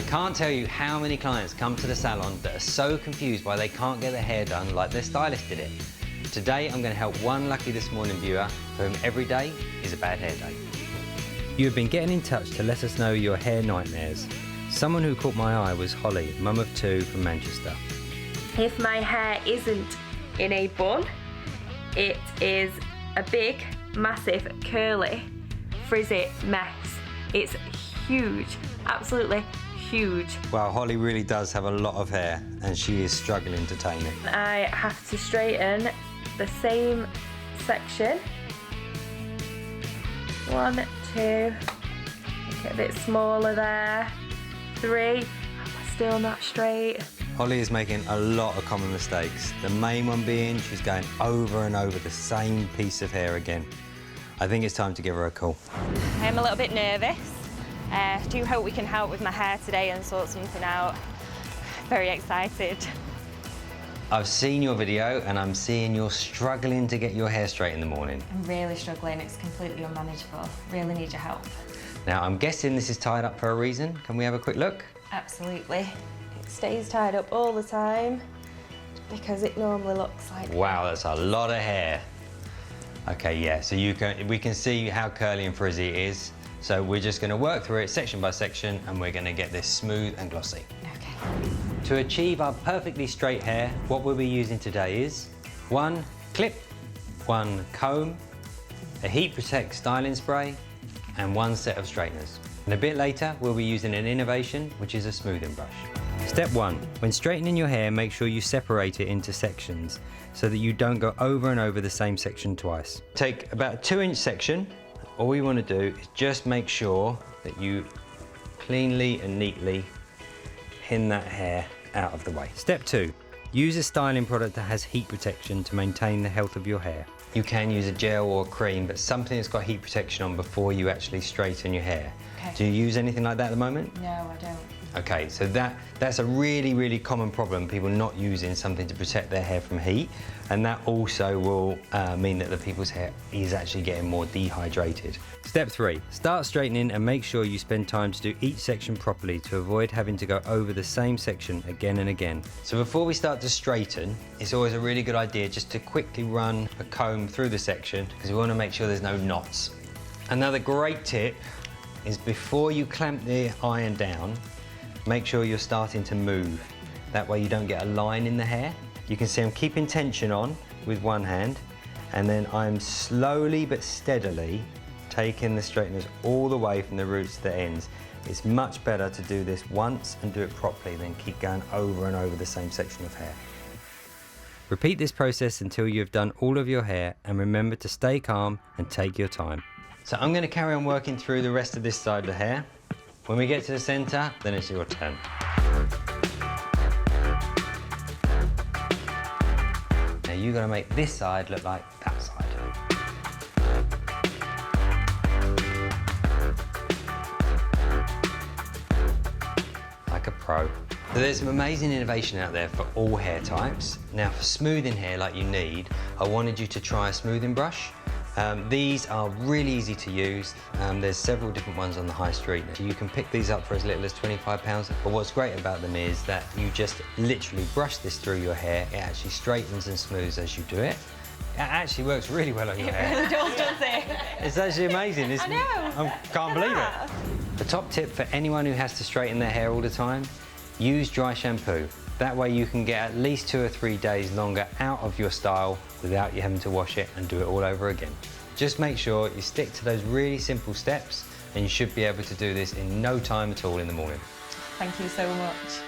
Can't tell you how many clients come to the salon that are so confused why they can't get their hair done like their stylist did it. Today I'm going to help one lucky This Morning viewer for whom every day is a bad hair day. You have been getting in touch to let us know your hair nightmares. Someone who caught my eye was Holly, mum of 2 from Manchester. If my hair isn't in a bun, it is a big, massive, curly, frizzy mess. It's huge, absolutely huge. Well, Holly really does have a lot of hair and she is struggling to tame it. I have to straighten the same section. 1, 2, make it a bit smaller there. 3, still not straight. Holly is making a lot of common mistakes. The main one being she's going over and over the same piece of hair again. I think it's time to give her a call. I'm a little bit nervous. I do hope we can help with my hair today and sort something out. Very excited. I've seen your video and I'm seeing you're struggling to get your hair straight in the morning. I'm really struggling, it's completely unmanageable. Really need your help. Now, I'm guessing this is tied up for a reason. Can we have a quick look? Absolutely. It stays tied up all the time because it normally looks like... Wow, that's a lot of hair. Okay, yeah, so we can see how curly and frizzy it is. So we're just going to work through it section by section and we're going to get this smooth and glossy. Okay. To achieve our perfectly straight hair, what we'll be using today is 1 clip, 1 comb, a heat protect styling spray and 1 set of straighteners. And a bit later, we'll be using an innovation, which is a smoothing brush. Step 1. When straightening your hair, make sure you separate it into sections so that you don't go over and over the same section twice. Take about a 2-inch section. All we want to do is just make sure that you cleanly and neatly pin that hair out of the way. Step 2. Use a styling product that has heat protection to maintain the health of your hair. You can use a gel or a cream, but something that's got heat protection on before you actually straighten your hair. Okay. Do you use anything like that at the moment? No, I don't. Okay, so that's a really, really common problem, people not using something to protect their hair from heat, and that also will mean that the people's hair is actually getting more dehydrated. Step 3, start straightening and make sure you spend time to do each section properly to avoid having to go over the same section again and again. So before we start to straighten, it's always a really good idea just to quickly run a comb through the section because we want to make sure there's no knots. Another great tip is before you clamp the iron down, make sure you're starting to move. That way you don't get a line in the hair. You can see I'm keeping tension on with one hand and then I'm slowly but steadily taking the straighteners all the way from the roots to the ends. It's much better to do this once and do it properly than keep going over and over the same section of hair. Repeat this process until you have done all of your hair and remember to stay calm and take your time. So I'm going to carry on working through the rest of this side of the hair. When we get to the centre, then it's your turn. Now you've got to make this side look like that side. Like a pro. So there's some amazing innovation out there for all hair types. Now for smoothing hair like you need, I wanted you to try a smoothing brush. These are really easy to use. There's several different ones on the high street. You can pick these up for as little as £25. But what's great about them is that you just literally brush this through your hair. It actually straightens and smooths as you do it. It actually works really well on your hair. It really does, doesn't it? It's actually amazing. I know. I can't believe it. The top tip for anyone who has to straighten their hair all the time, use dry shampoo. That way you can get at least 2 or 3 days longer out of your style without you having to wash it and do it all over again. Just make sure you stick to those really simple steps and you should be able to do this in no time at all in the morning. Thank you so much.